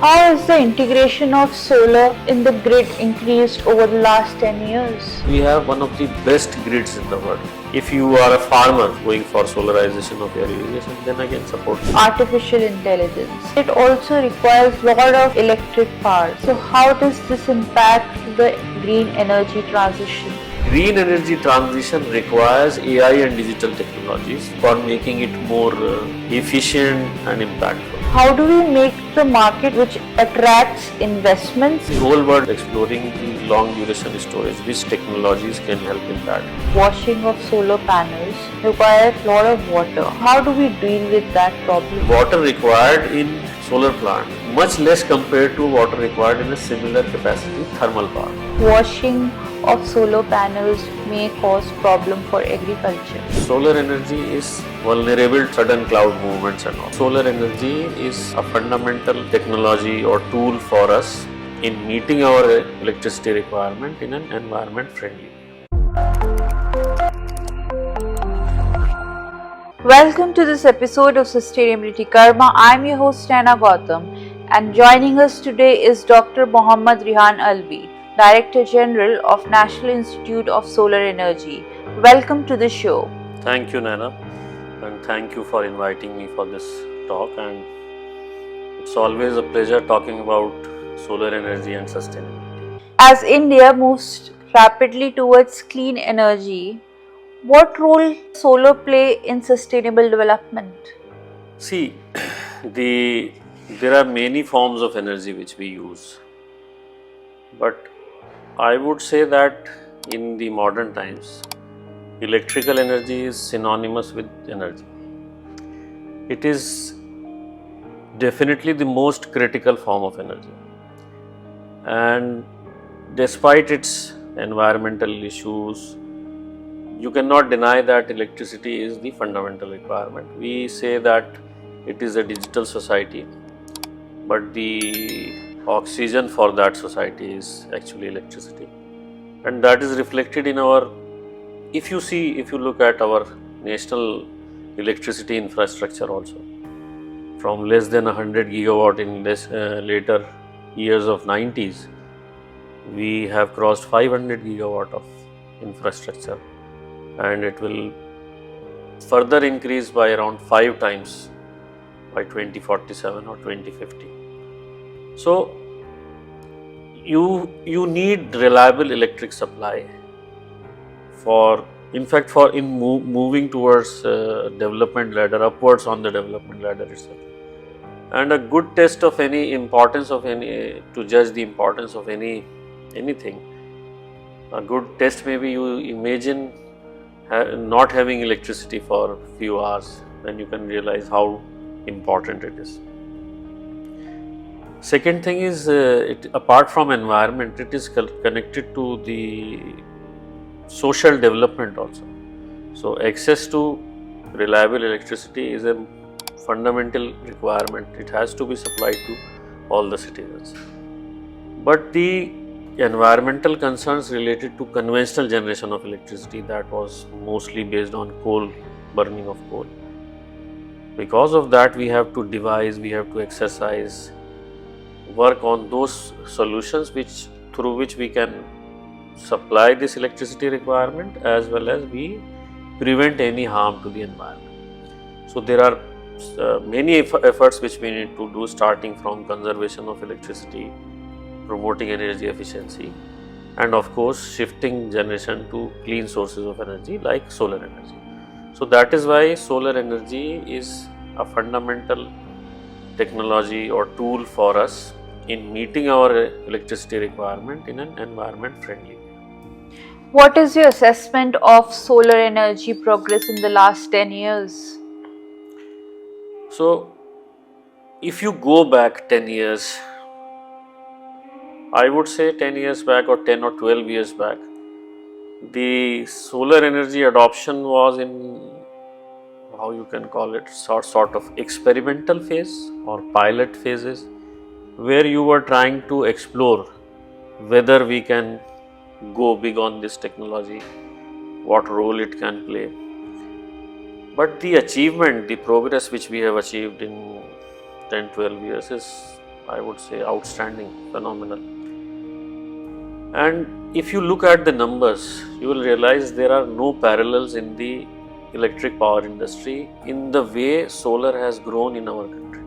How has the integration of solar in the grid increased over the last 10 years? We have one of the best grids in the world. If you are a farmer going for solarization of your irrigation, then again support. Artificial intelligence. It also requires a lot of electric power. So how does this impact the green energy transition? Green energy transition requires AI and digital technologies for making it more efficient and impactful. How do we make the market which attracts investments? The whole world exploring the long duration storage, which technologies can help in that. Washing of solar panels requires a lot of water. How do we deal with that problem? Water required in solar plant much less compared to water required in a similar capacity thermal power. Washing of solar panels may cause problem for agriculture. Solar energy is vulnerable to sudden cloud movements and all. Solar energy is a fundamental technology or tool for us in meeting our electricity requirement in an environment friendly. Welcome to this episode of Sustainability Karma. I'm your host Naina Gautam, and joining us today is Dr Mohammad Rihan Alvi, Director General of National Institute of Solar Energy. Welcome to the show. Thank you, Naina, and thank you for inviting me for this talk. And it's always a pleasure talking about solar energy and sustainability. As India moves rapidly towards clean energy, what role solar play in sustainable development? See, there are many forms of energy which we use, but I would say that in the modern times, electrical energy is synonymous with energy. It is definitely the most critical form of energy, and despite its environmental issues, you cannot deny that electricity is the fundamental requirement. We say that it is a digital society, but the oxygen for that society is actually electricity, and that is reflected in our, if you look at our national electricity infrastructure also, from less than 100 gigawatt in later years of 90s, we have crossed 500 gigawatt of infrastructure, and it will further increase by around 5 times by 2047 or 2050. So you need reliable electric supply for moving towards development ladder, upwards on the development ladder itself. And a good test of to judge the importance of anything, a good test may be you imagine not having electricity for a few hours, then you can realize how important it is. Second thing is, apart from environment, it is connected to the social development also. So access to reliable electricity is a fundamental requirement. It has to be supplied to all the citizens. But the environmental concerns related to conventional generation of electricity, that was mostly based on burning of coal. Because of that, we have to exercise, work on those solutions through which we can supply this electricity requirement, as well as we prevent any harm to the environment. So there are many efforts which we need to do, starting from conservation of electricity, promoting energy efficiency, and of course shifting generation to clean sources of energy like solar energy. So that is why solar energy is a fundamental technology or tool for us in meeting our electricity requirement in an environment friendly way. What is your assessment of solar energy progress in the last 10 years? So if you go back 10 years, I would say 10 years back or 10 or 12 years back, the solar energy adoption was in, how you can call it, sort of experimental phase or pilot phases, where you were trying to explore whether we can go big on this technology, what role it can play. But the achievement, the progress which we have achieved in 10-12 years is, I would say, outstanding, phenomenal. And if you look at the numbers, you will realize there are no parallels in the electric power industry in the way solar has grown in our country.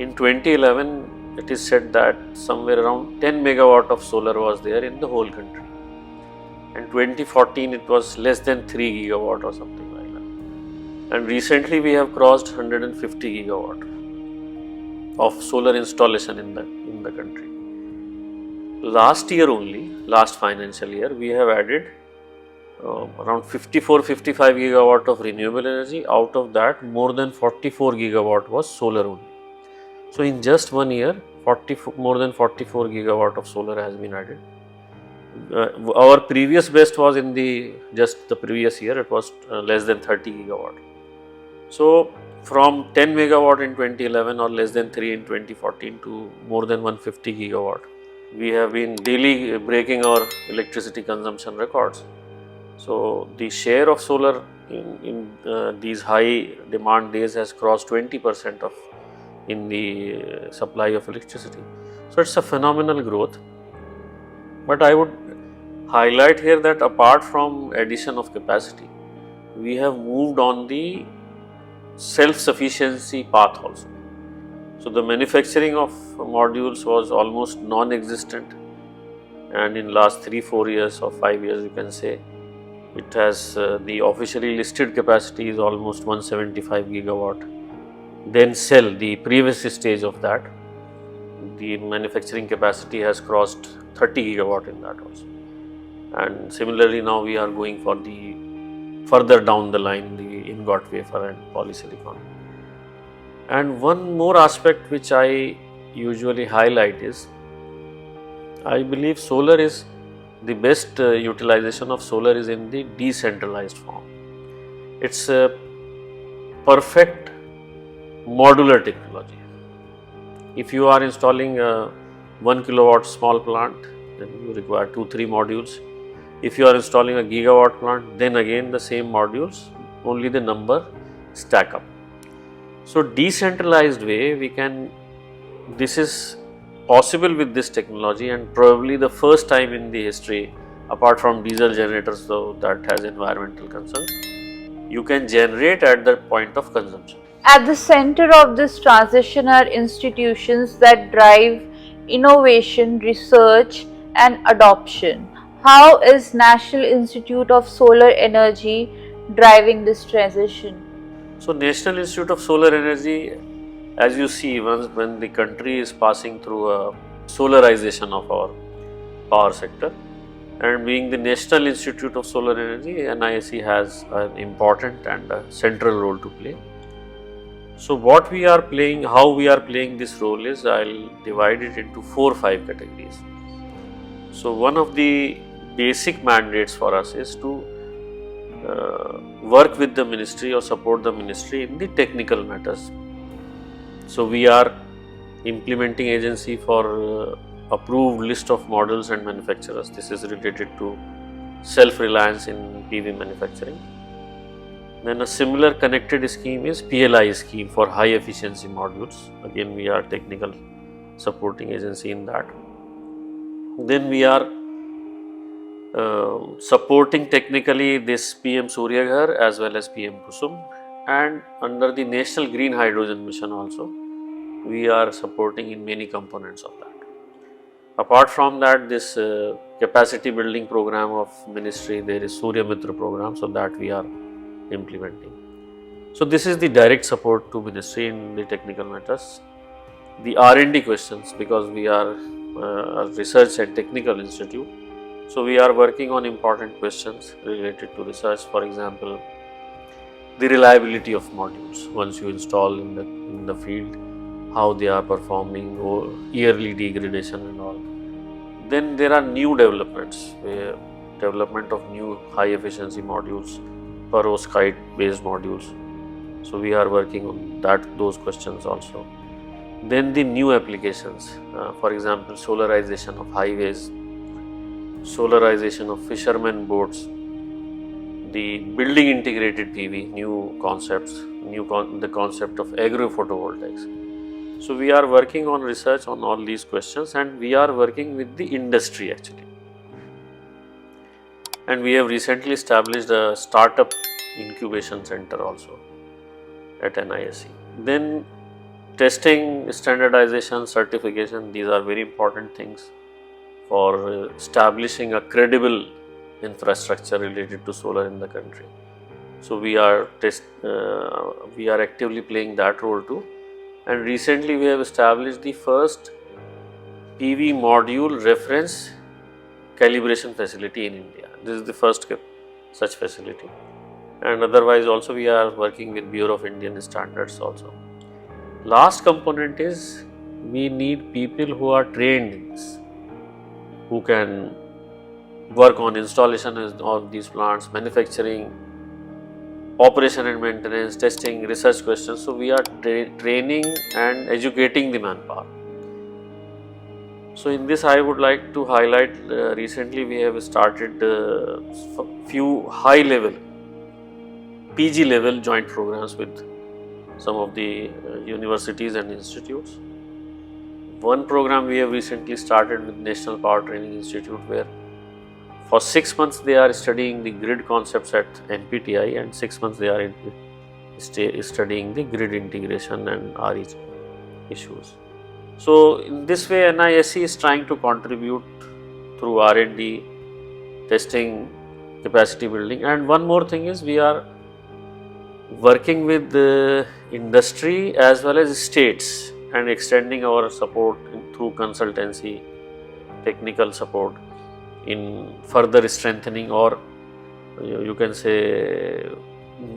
In 2011, it is said that somewhere around 10 megawatt of solar was there in the whole country. In 2014, it was less than 3 gigawatt or something like that. And recently, we have crossed 150 gigawatt of solar installation in the country. Last year only, last financial year, we have added around 54-55 gigawatt of renewable energy. Out of that, more than 44 gigawatt was solar only. So in just 1 year, more than 44 gigawatt of solar has been added. Our previous best was in just the previous year, it was less than 30 gigawatt. So from 10 megawatt in 2011 or less than 3 in 2014 to more than 150 gigawatt, we have been daily breaking our electricity consumption records. So the share of solar in these high demand days has crossed 20% of in the supply of electricity. So it's a phenomenal growth. But I would highlight here that apart from addition of capacity, we have moved on the self-sufficiency path also. So the manufacturing of modules was almost non-existent, and in last 3-4 years or 5 years, you can say, it has the officially listed capacity is almost 175 gigawatt. Then cell, the previous stage of that, the manufacturing capacity has crossed 30 gigawatt in that also. And similarly, now we are going for the further down the line, the ingot wafer and polysilicon. And one more aspect which I usually highlight is, I believe solar is the best utilization of solar is in the decentralized form. It's a perfect modular technology. If you are installing a 1 kilowatt small plant, then you require 2-3 modules. If you are installing a gigawatt plant, then again the same modules, only the number stack up. So decentralized way, this is possible with this technology, and probably the first time in the history, apart from diesel generators though that has environmental concerns, you can generate at the point of consumption. At the center of this transition are institutions that drive innovation, research and adoption. How is National Institute of Solar Energy driving this transition? So National Institute of Solar Energy, as you see, when the country is passing through a solarization of our power sector, and being the National Institute of Solar Energy, NISE has an important and a central role to play. So what we are playing, how we are playing this role is, I'll divide it into 4-5 categories. So one of the basic mandates for us is to work with the ministry or support the ministry in the technical matters. So we are implementing agency for approved list of models and manufacturers. This is related to self-reliance in PV manufacturing. Then a similar connected scheme is PLI scheme for high efficiency modules. Again, we are technical supporting agency in that. Then we are supporting technically this PM Surya Ghar as well as PM Kusum, and under the National Green Hydrogen Mission also, we are supporting in many components of that. Apart from that, this capacity building program of ministry, there is Surya Mitra program, so that we are implementing. So this is the direct support to ministry in the technical matters. The R&D questions, because we are a research and technical institute, so we are working on important questions related to research. For example, the reliability of modules once you install in the field, how they are performing, or yearly degradation and all. Then there are new developments, development of new high efficiency modules, perovskite based modules. So we are working on those questions also. Then the new applications, for example, solarization of highways, solarization of fishermen boats, the building integrated PV, new concepts, the concept of agro photovoltaics. So we are working on research on all these questions, and we are working with the industry actually. And we have recently established a startup incubation center also at NISE. Then testing, standardization, certification, these are very important things for establishing a credible infrastructure related to solar in the country. So we are actively playing that role too. And recently we have established the first PV module reference calibration facility in India. This is the first such facility. And otherwise also we are working with Bureau of Indian Standards also. Last component is we need people who are trained in this, who can work on installation of these plants, manufacturing, operation and maintenance, testing, research questions. So we are training and educating the manpower. So in this I would like to highlight, recently we have started few high level, PG level joint programs with some of the universities and institutes. One program we have recently started with National Power Training Institute, where for 6 months they are studying the grid concepts at NPTI, and 6 months they are studying the grid integration and RE issues. So in this way NISE is trying to contribute through R&D, testing, capacity building. And one more thing is we are working with the industry as well as states and extending our support through consultancy, technical support in further strengthening, or you can say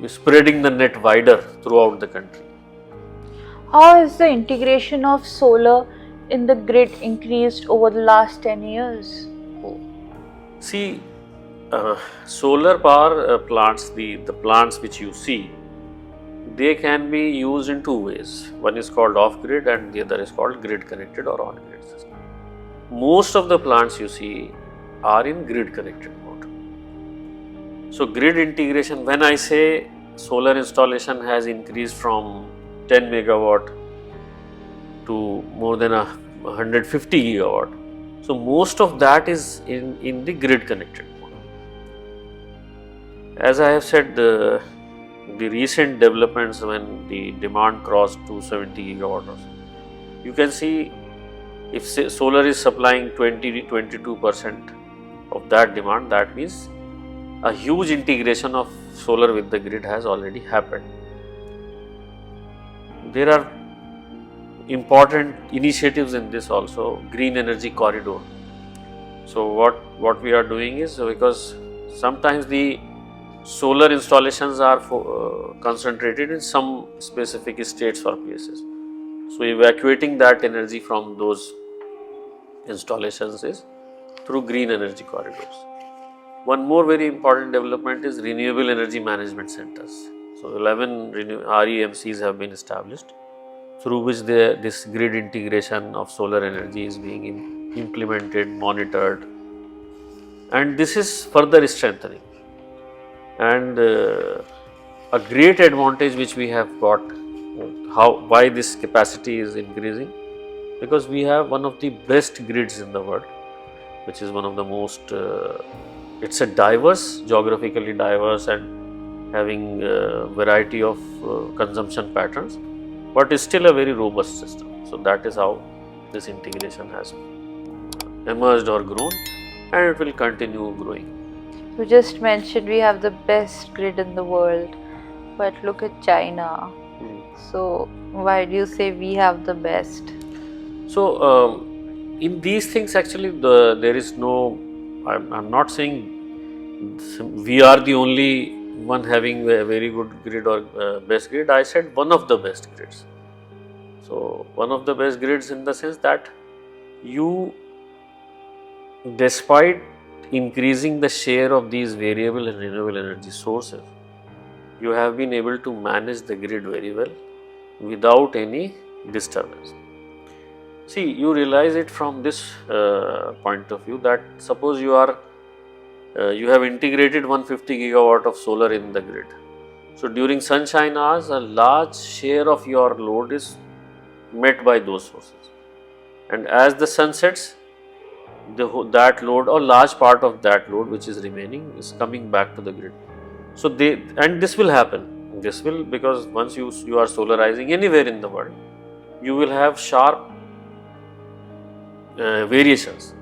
spreading the net wider throughout the country. How has the integration of solar in the grid increased over the last 10 years? See, solar power plants, the plants which you see, they can be used in two ways. One is called off-grid and the other is called grid-connected or on-grid system. Most of the plants you see are in grid-connected mode. So grid integration, when I say solar installation has increased from 10 megawatt to more than 150 gigawatt. So most of that is in the grid connected mode. As I have said, the recent developments when the demand crossed 270 gigawatt or so, you can see if solar is supplying 20 to 22% of that demand, that means a huge integration of solar with the grid has already happened. There are important initiatives in this also, green energy corridor. So what we are doing is, because sometimes the solar installations are concentrated in some specific states or places. So evacuating that energy from those installations is through green energy corridors. One more very important development is renewable energy management centers. So 11 REMCs have been established, through which this grid integration of solar energy is being implemented, monitored, and this is further strengthening. And a great advantage which we have got, why this capacity is increasing, because we have one of the best grids in the world, which is one of the most, it's a diverse, geographically diverse and having a variety of consumption patterns, but it's still a very robust system. So that is how this integration has emerged or grown, and it will continue growing. You just mentioned we have the best grid in the world, but look at China. So why do you say we have the best? So in these things actually there is no, I'm not saying we are the only one having a very good grid or best grid. I said one of the best grids. So one of the best grids in the sense that you, despite increasing the share of these variable and renewable energy sources, you have been able to manage the grid very well without any disturbance. See, you realize it from this point of view, that suppose you are you have integrated 150 gigawatt of solar in the grid. So during sunshine hours, a large share of your load is met by those sources, and as the sun sets, that load or large part of that load which is remaining is coming back to the grid. So and this will happen. This will, because once you are solarizing anywhere in the world, you will have sharp variations.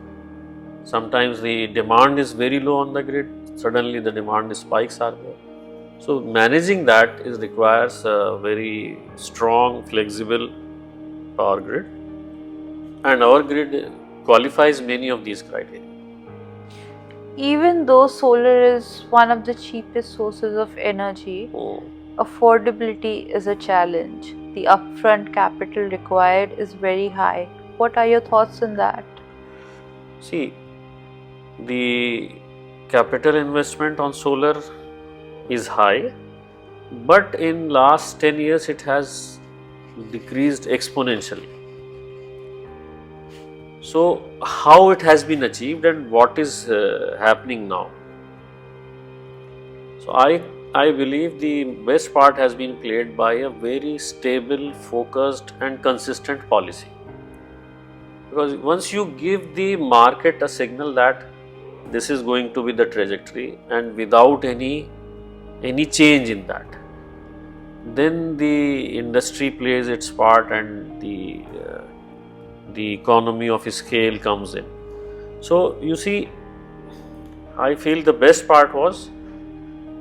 Sometimes the demand is very low on the grid, suddenly the demand spikes are there. So managing that requires a very strong, flexible power grid, and our grid qualifies many of these criteria. Even though solar is one of the cheapest sources of energy, affordability is a challenge. The upfront capital required is very high. What are your thoughts on that? See, the capital investment on solar is high, but in last 10 years it has decreased exponentially. So how it has been achieved and what is happening now? So I believe the best part has been played by a very stable, focused and consistent policy. Because once you give the market a signal that this is going to be the trajectory, and without any change in that, then the industry plays its part and the economy of scale comes in. So you see, I feel the best part was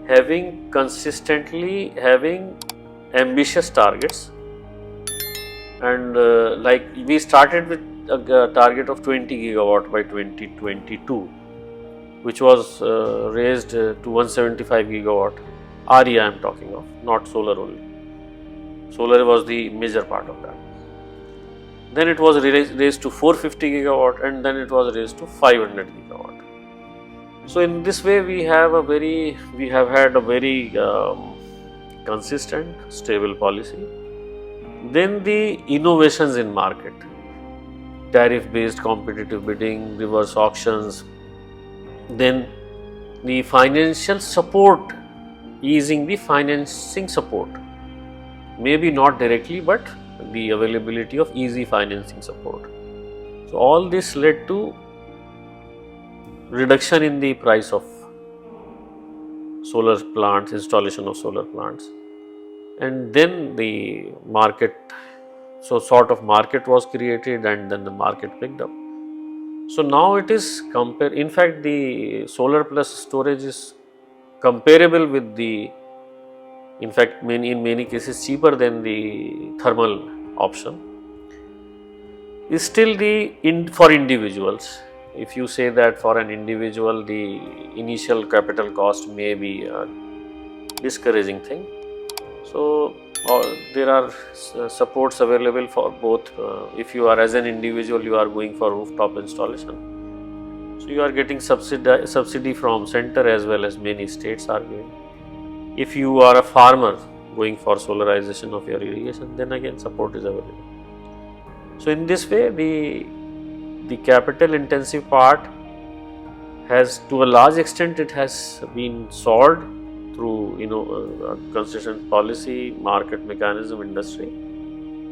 consistently having ambitious targets, and like we started with a target of 20 gigawatt by 2022, which was raised to 175 gigawatt. RE I am talking of, not solar only. Solar was the major part of that. Then it was raised to 450 gigawatt, and then it was raised to 500 gigawatt. So in this way we have had a very consistent, stable policy. Then the innovations in market, tariff based competitive bidding, reverse auctions, then the financial support, easing the financing support, maybe not directly, but the availability of easy financing support. So all this led to reduction in the price of solar plants, installation of solar plants, and then the market, so sort of market was created, and then the market picked up. So now it is in fact the solar plus storage is comparable with the, in fact in many cases cheaper than the thermal option. Is still for individuals. If you say that for an individual the initial capital cost may be a discouraging thing. So there are supports available for both. If you are as an individual, you are going for rooftop installation, so you are getting subsidy from center as well as many states are giving. If you are a farmer going for solarization of your irrigation, then again support is available. So in this way the capital intensive part has, to a large extent, it has been solved through consistent policy, market mechanism, industry.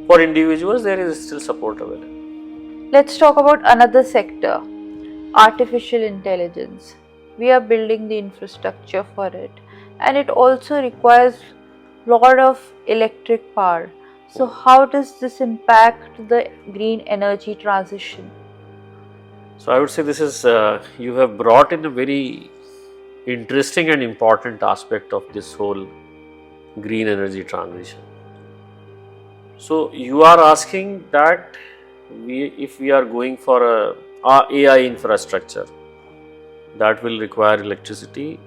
For individuals there is still support available. Let's talk about another sector, artificial intelligence. We are building the infrastructure for it, and it also requires lot of electric power. So how does this impact the green energy transition? So I would say this is, you have brought in a very interesting and important aspect of this whole green energy transition. So you are asking that if we are going for a AI infrastructure that will require electricity,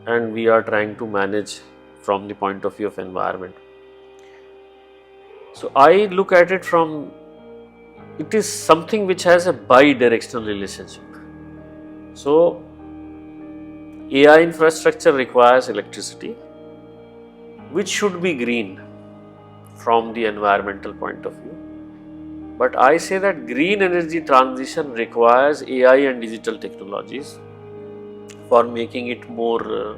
and we are trying to manage from the point of view of environment. So I look at it from, it is something which has a bi-directional relationship. So AI infrastructure requires electricity, which should be green from the environmental point of view. But I say that green energy transition requires AI and digital technologies for making it more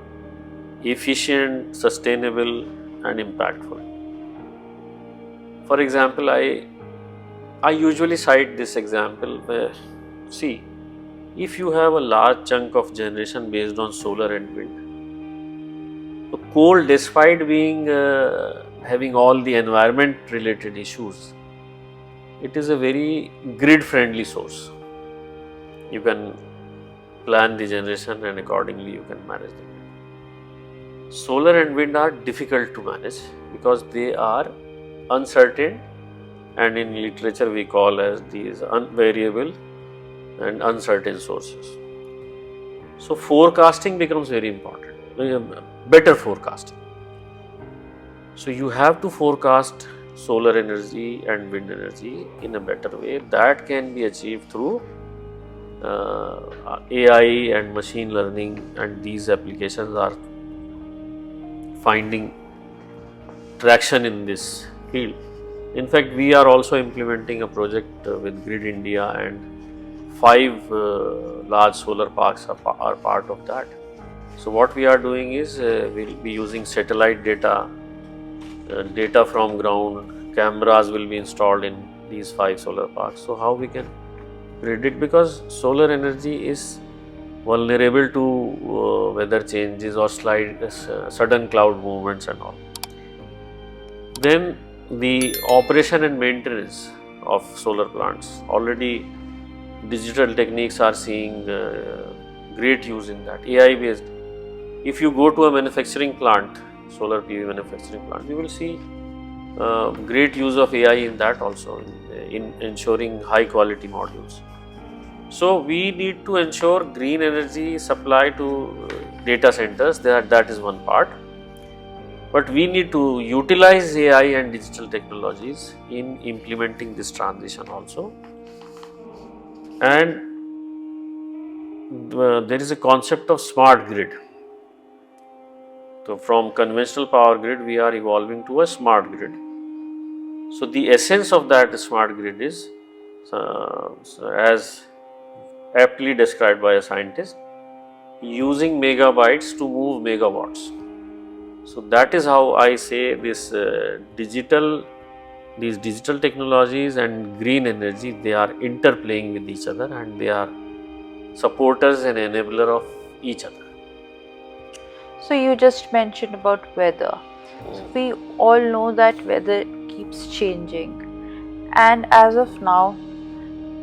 efficient, sustainable and impactful. For example, I I usually cite this example where, see, if you have a large chunk of generation based on solar and wind, so coal, despite being having all the environment related issues, it is a very grid friendly source. You can plan the generation and accordingly you can manage the grid. Solar and wind are difficult to manage because they are uncertain, and in literature we call as these variable and uncertain sources. So forecasting becomes very important, better forecasting. So you have to forecast solar energy and wind energy in a better way. That can be achieved through AI and machine learning, and these applications are finding traction in this field. In fact, we are also implementing a project with Grid India, and 5 large solar parks are part of that. So what we are doing is we will be using satellite data, data from ground, cameras will be installed in these 5 solar parks. So how we can predict, because solar energy is vulnerable to weather changes or sudden cloud movements and all. Then the operation and maintenance of solar plants, already digital techniques are seeing great use in that, AI based. If you go to a manufacturing plant, solar PV manufacturing plant, you will see great use of AI in that also, in ensuring high quality modules. So we need to ensure green energy supply to data centers, that is one part. But we need to utilize AI and digital technologies in implementing this transition also. And there is a concept of smart grid. So from conventional power grid, we are evolving to a smart grid. So the essence of that smart grid is, as aptly described by a scientist, using megabytes to move megawatts. So that is how I say this these digital technologies and green energy, they are interplaying with each other, and they are supporters and enabler of each other. So you just mentioned about weather. So we all know that weather keeps changing, and as of now,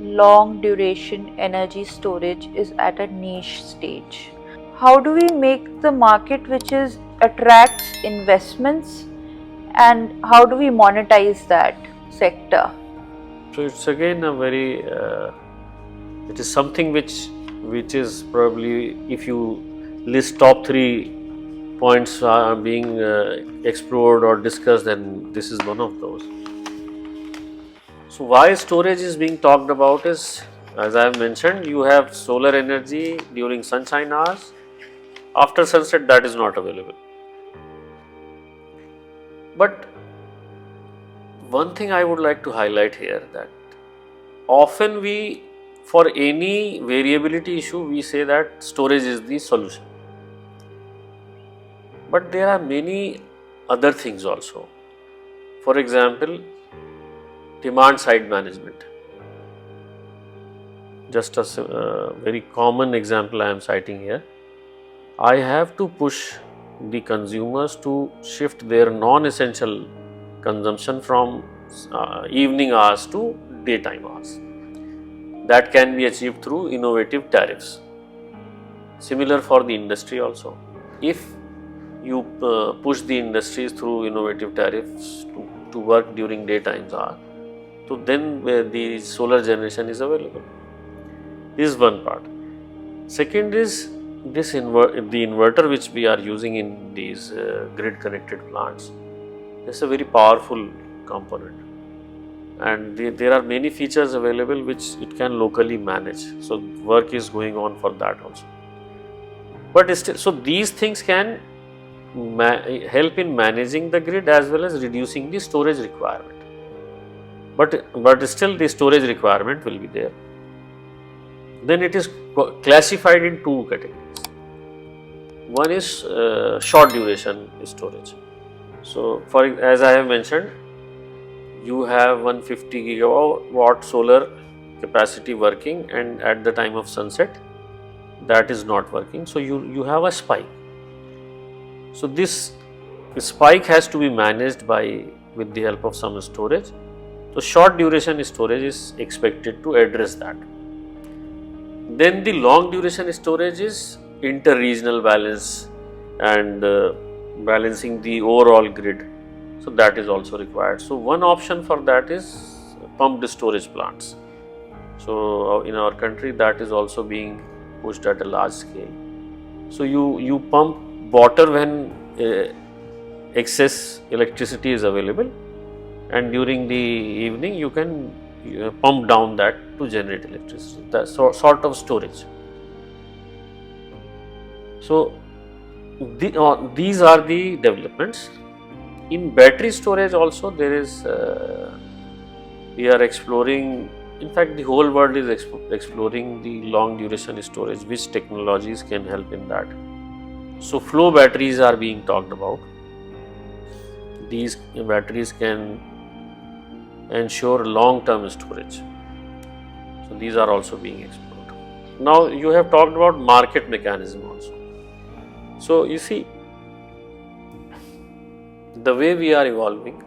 long duration energy storage is at a niche stage. How do we make the market which attracts investments, and how do we monetize that sector? So it's again a very it is something which is probably, if you list top 3 points are being explored or discussed, then this is one of those. So why storage is being talked about is, as I have mentioned, you have solar energy during sunshine hours. After sunset, that is not available. But one thing I would like to highlight here, that often we, for any variability issue, we say that storage is the solution. But there are many other things also. For example, demand side management. Just a very common example I am citing here. I have to push the consumers to shift their non-essential consumption from evening hours to daytime hours. That can be achieved through innovative tariffs. Similar for the industry also. If you push the industries through innovative tariffs to work during daytime hours, so then the solar generation is available. This is one part. Second is this the inverter which we are using in these grid connected plants. This is a very powerful component, and there are many features available which it can locally manage. So work is going on for that also. But still, so these things can help in managing the grid as well as reducing the storage requirement. But still the storage requirement will be there. Then it is classified in 2 categories. One is short duration storage. So as I have mentioned, you have 150 gigawatt solar capacity working, and at the time of sunset that is not working. So you have a spike. So this spike has to be managed with the help of some storage. So short duration storage is expected to address that. Then the long duration storage is inter-regional balance and balancing the overall grid. So that is also required. So one option for that is pumped storage plants. So in our country that is also being pushed at a large scale. So you pump water when excess electricity is available, and during the evening you can pump down that to generate electricity. That's sort of storage. So these are the developments. In battery storage also there is, we are exploring, in fact the whole world is exploring the long duration storage, which technologies can help in that. So flow batteries are being talked about. These batteries can ensure long-term storage. So these are also being explored. Now you have talked about market mechanism also. So you see, the way we are evolving,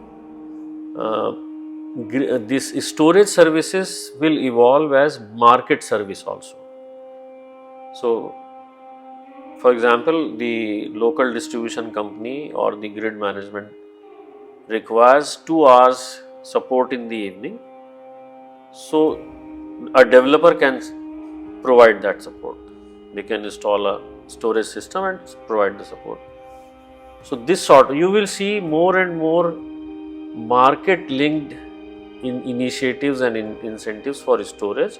this storage services will evolve as market service also. So for example, the local distribution company or the grid management requires 2 hours support in the evening. So a developer can provide that support. They can install a storage system and provide the support. So this sort, you will see more and more market linked initiatives and incentives for storage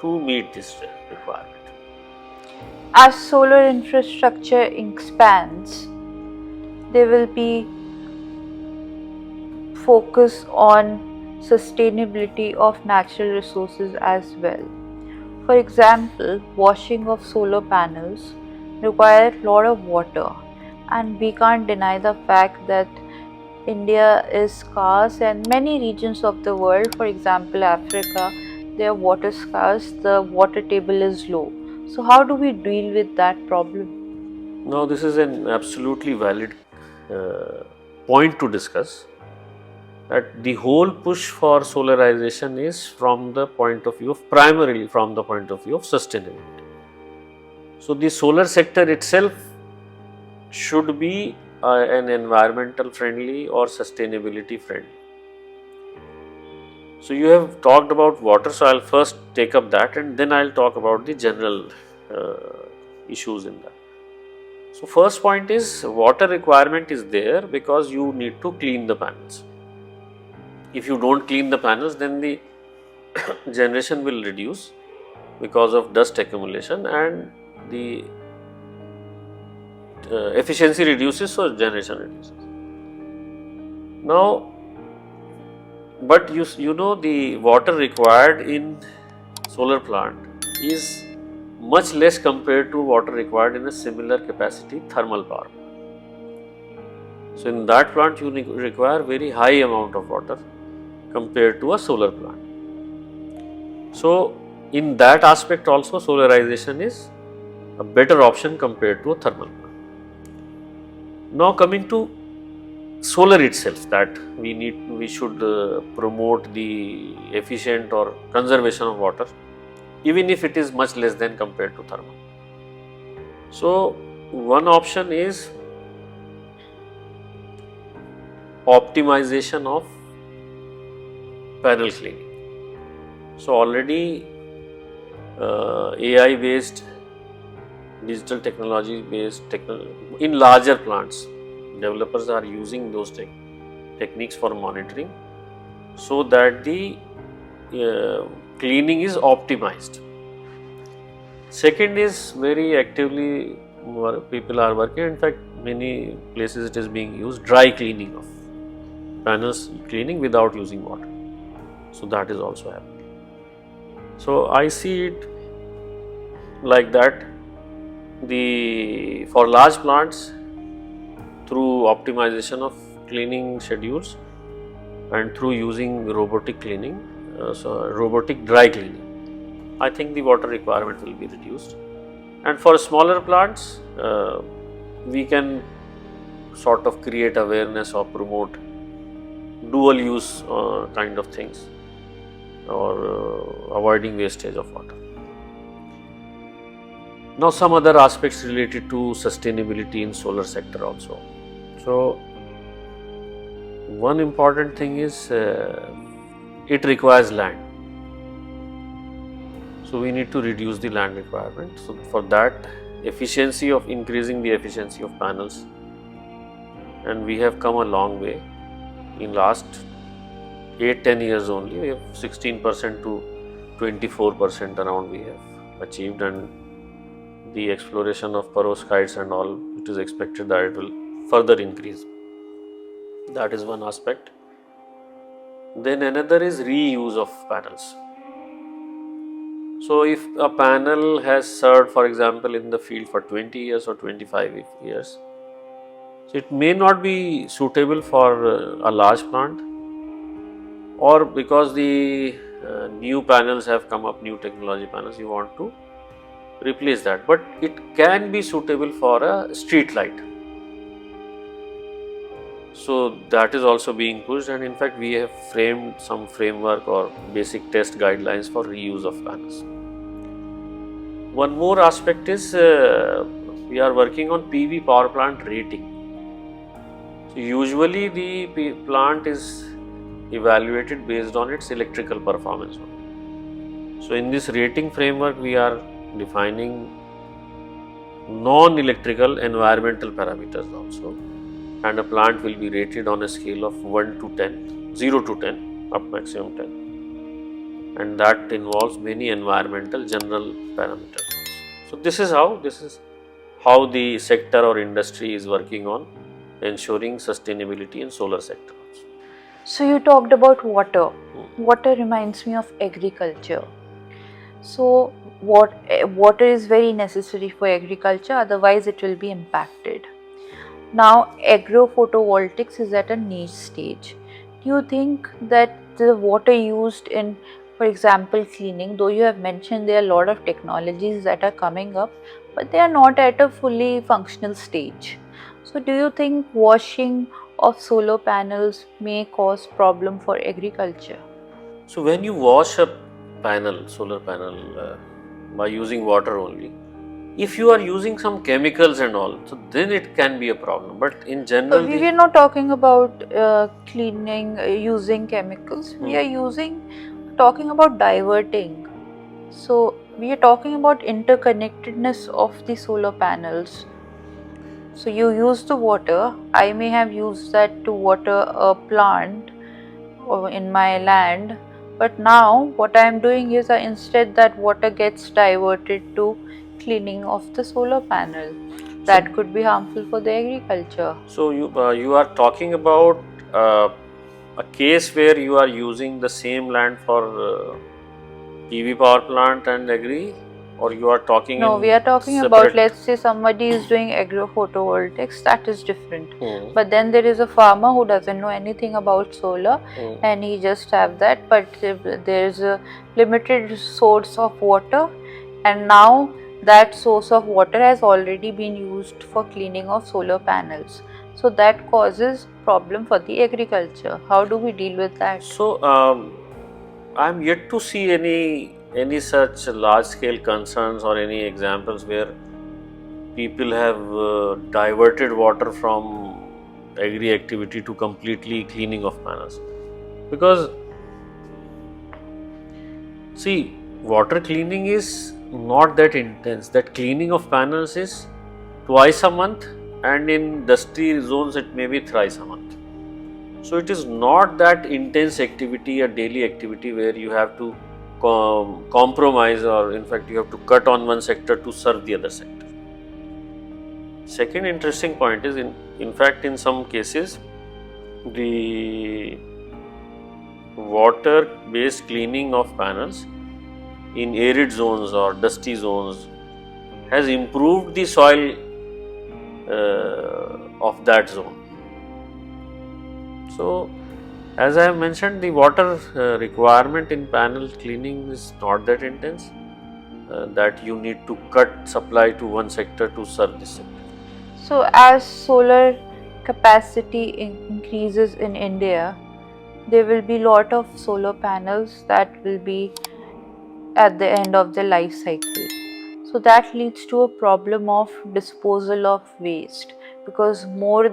to meet this requirement. As solar infrastructure expands, there will be focus on sustainability of natural resources as well. For example, washing of solar panels requires a lot of water, and we can't deny the fact that India is scarce, and many regions of the world, for example Africa, they are water scarce, the water table is low. So how do we deal with that problem? Now this is an absolutely valid point to discuss, that the whole push for solarization is from the point of view of, primarily from the point of view of sustainability. So the solar sector itself should be an environmental friendly or sustainability friendly. So you have talked about water, so I'll first take up that and then I'll talk about the general issues in that. So first point is, water requirement is there because you need to clean the panels. If you don't clean the panels, then the generation will reduce because of dust accumulation, and the efficiency reduces, so generation reduces. Now, but you know the water required in solar plant is much less compared to water required in a similar capacity thermal power. So in that plant you require very high amount of water compared to a solar plant. So in that aspect also solarization is a better option compared to a thermal plant. Now coming to solar itself, that we should promote the efficient or conservation of water, even if it is much less than compared to thermal. So one option is optimization of panel cleaning. So already AI based, digital technology based in larger plants, developers are using those techniques for monitoring, so that the cleaning is optimized. Second is, very actively people are working, in fact many places it is being used, dry cleaning of panels, cleaning without using water. So that is also happening. So I see it like that, for large plants, through optimization of cleaning schedules, and through using robotic cleaning, robotic dry cleaning, I think the water requirement will be reduced. And for smaller plants, we can sort of create awareness or promote dual use kind of things, or avoiding wastage of water. Now some other aspects related to sustainability in solar sector also. So one important thing is it requires land. So we need to reduce the land requirement. So for that, increasing the efficiency of panels, and we have come a long way. In last 8-10 years only, we have 16% to 24% around we have achieved, and the exploration of perovskites and all, it is expected that it will further increase. That is one aspect. Then another is reuse of panels. So if a panel has served, for example, in the field for 20 years or 25 years, so it may not be suitable for a large plant, or because the new panels have come up, new technology panels, you want to replace that, but it can be suitable for a street light. So that is also being pushed, and in fact we have framed some framework or basic test guidelines for reuse of panels. One more aspect is we are working on PV power plant rating. So usually the plant is evaluated based on its electrical performance. So in this rating framework, we are defining non-electrical environmental parameters also, and a plant will be rated on a scale of 1 to 10, 0 to 10, up maximum 10, and that involves many environmental general parameters. So this is how the sector or industry is working on ensuring sustainability in solar sector. So you talked about water. Water reminds me of agriculture. So water is very necessary for agriculture, otherwise it will be impacted. Now agro-photovoltaics is at a niche stage. Do you think that the water used in, for example, cleaning, though you have mentioned there are a lot of technologies that are coming up, but they are not at a fully functional stage. So do you think washing of solar panels may cause problem for agriculture? So when you wash a solar panel by using water only, if you are using some chemicals and all, so then it can be a problem. But in general, we are not talking about cleaning using chemicals. We are talking about diverting. So we are talking about interconnectedness of the solar panels. So you use the water. I may have used that to water a plant or in my land, but now what I am doing is instead that water gets diverted to cleaning of the solar panel. That could be harmful for the agriculture. So you are talking about a case where you are using the same land for PV power plant and agri, or you are talking? No, we are talking about, let's say somebody is doing agro-photovoltaics, that is different. But then there is a farmer who doesn't know anything about solar and he just have that, but there is a limited source of water, and now that source of water has already been used for cleaning of solar panels. So that causes problem for the agriculture. How do we deal with that? So I am yet to see any such large scale concerns or any examples where people have diverted water from agri activity to completely cleaning of panels. Because see, water cleaning is not that intense. That cleaning of panels is twice a month, and in dusty zones it may be thrice a month. So it is not that intense activity, a daily activity where you have to compromise, or in fact you have to cut on one sector to serve the other sector. Second interesting point is in fact in some cases the water based cleaning of panels in arid zones or dusty zones has improved the soil of that zone. So As I have mentioned, the water requirement in panel cleaning is not that intense, that you need to cut supply to one sector to serve this sector. So, as solar capacity increases in India, there will be lot of solar panels that will be at the end of the life cycle. So that leads to a problem of disposal of waste, because more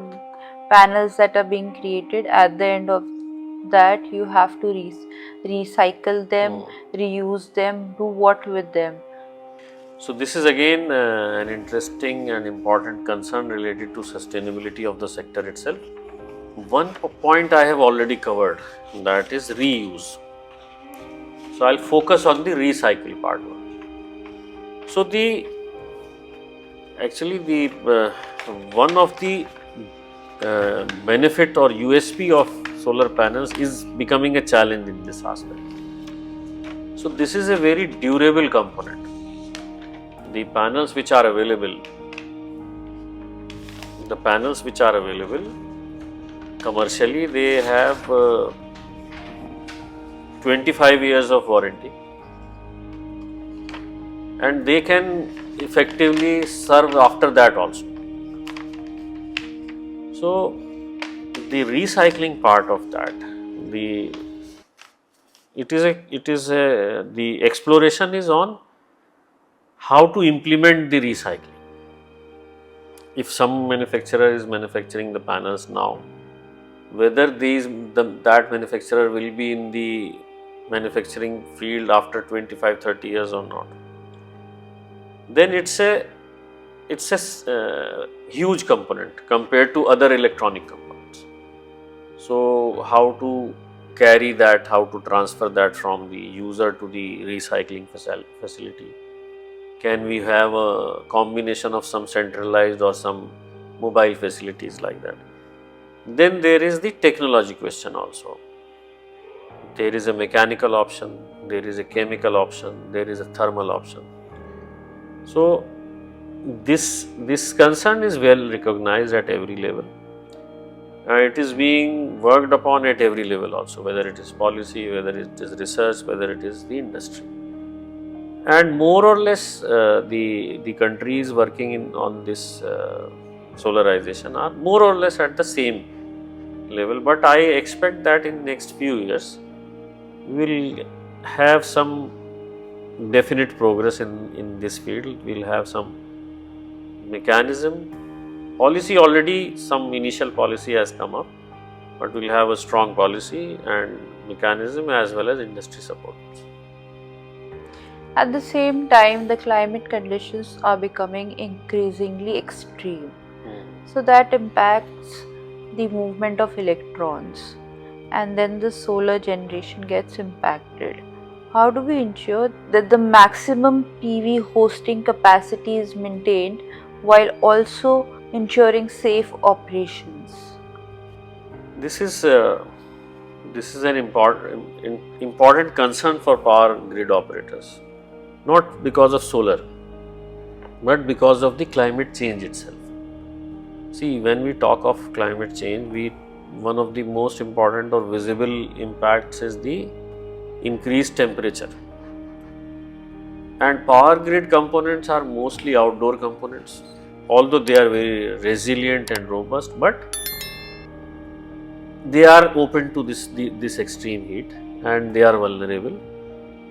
panels that are being created, at the end of that you have to recycle them, reuse them, do what with them. So this is again an interesting and important concern related to sustainability of the sector itself. One point I have already covered, that is reuse. So I'll focus on the recycle part. So actually the one of the benefit or USP of solar panels is becoming a challenge in this aspect. So this is a very durable component. The panels which are available commercially, they have 25 years of warranty, and they can effectively serve after that also. So the recycling part of that, the exploration is on how to implement the recycling. If some manufacturer is manufacturing the panels now, whether that manufacturer will be in the manufacturing field after 25-30 years or not, then it's a huge component compared to other electronic components. So how to carry that, how to transfer that from the user to the recycling facility? Can we have a combination of some centralized or some mobile facilities like that? Then there is the technology question also. There is a mechanical option, there is a chemical option, there is a thermal option. So this concern is well recognized at every level. It is being worked upon at every level also, whether it is policy, whether it is research, whether it is the industry. And more or less the countries working on this solarization are more or less at the same level, but I expect that in next few years we will have some definite progress in this field. We will have some mechanism. Policy, already some initial policy has come up, but we will have a strong policy and mechanism as well as industry support. At the same time, the climate conditions are becoming increasingly extreme. So that impacts the movement of electrons, and then the solar generation gets impacted. How do we ensure that the maximum PV hosting capacity is maintained while also ensuring safe operations? This is an important concern for power grid operators, not because of solar, but because of the climate change itself. See, when we talk of climate change, one of the most important or visible impacts is the increased temperature. And power grid components are mostly outdoor components, although they are very resilient and robust, but they are open to this extreme heat, and they are vulnerable,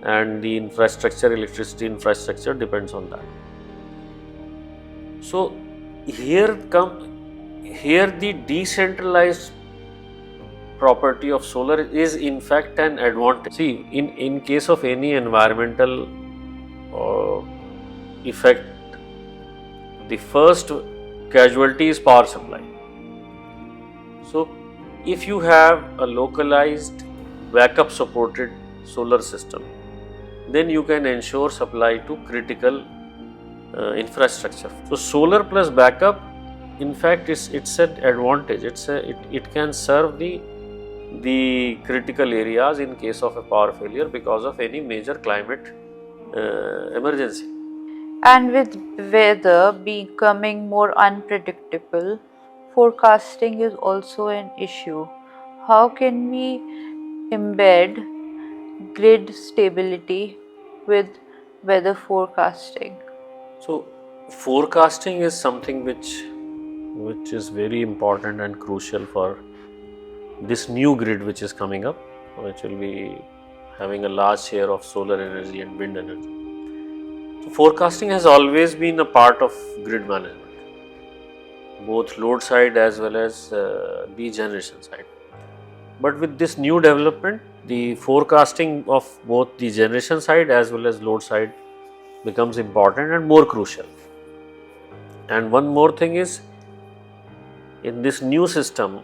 and the electricity infrastructure depends on that. So here the decentralized property of solar is in fact an advantage. See, in case of any environmental effect, the first casualty is power supply. So if you have a localized backup supported solar system, then you can ensure supply to critical infrastructure. So solar plus backup, in fact, it's an advantage. It can serve the critical areas in case of a power failure because of any major climate emergency. And with weather becoming more unpredictable, forecasting is also an issue. how can we embed grid stability with weather forecasting? So, forecasting is something which is very important and crucial for this new grid which is coming up, which will be having a large share of solar energy and wind energy. So, forecasting has always been a part of grid management, both load side as well as the generation side. But with this new development, the forecasting of both the generation side as well as load side becomes important and more crucial. And one more thing is, in this new system,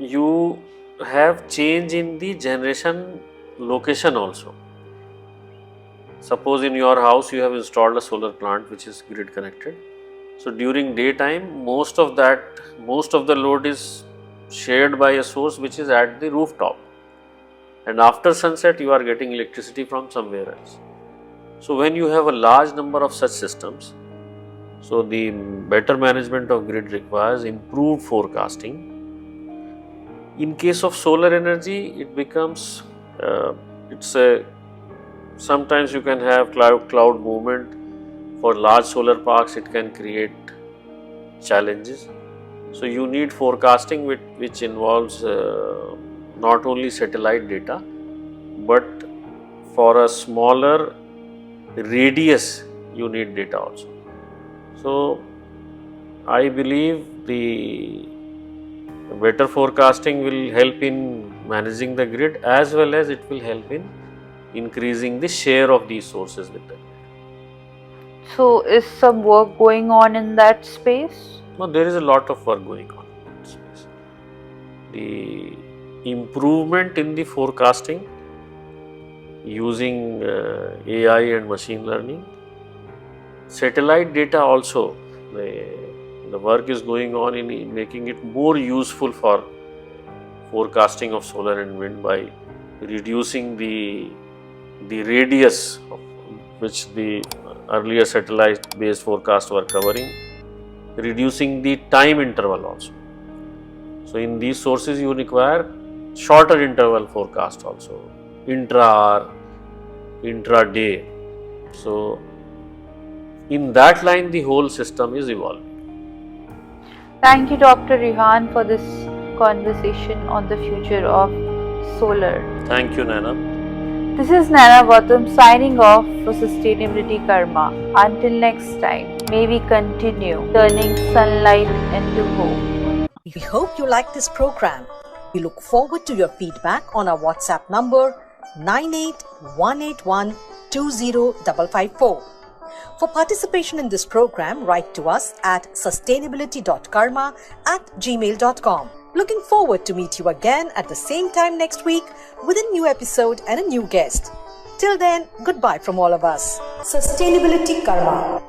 you have change in the generation location also. Suppose in your house you have installed a solar plant which is grid connected. So during daytime, most of the load is shared by a source which is at the rooftop, and after sunset you are getting electricity from somewhere else. So when you have a large number of such systems, so the better management of grid requires improved forecasting. In case of solar energy, it becomes sometimes you can have cloud movement. For large solar parks, it can create challenges. So you need forecasting which involves not only satellite data, but for a smaller radius you need data also. So I believe the better forecasting will help in managing the grid, as well as it will help in increasing the share of these sources with the grid. So is some work going on in that space? No, there is a lot of work going on in that space. The improvement in the forecasting using AI and machine learning, satellite data also, the work is going on in making it more useful for forecasting of solar and wind by reducing the radius of which the earlier satellite based forecasts were covering, reducing the time interval also. So in these sources you require shorter interval forecast also, intra-hour, intra-day. So in that line the whole system is evolving. Thank you, Dr. Rihan, for this conversation on the future of solar. Thank you, Naina. This is Naina Gautam signing off for Sustainability Karma. Until next time, may we continue turning sunlight into hope. We hope you like this program. We look forward to your feedback on our WhatsApp number 9818120554. For participation in this program, write to us at sustainability.karma@gmail.com. Looking forward to meet you again at the same time next week with a new episode and a new guest. Till then, goodbye from all of us. Sustainability Karma.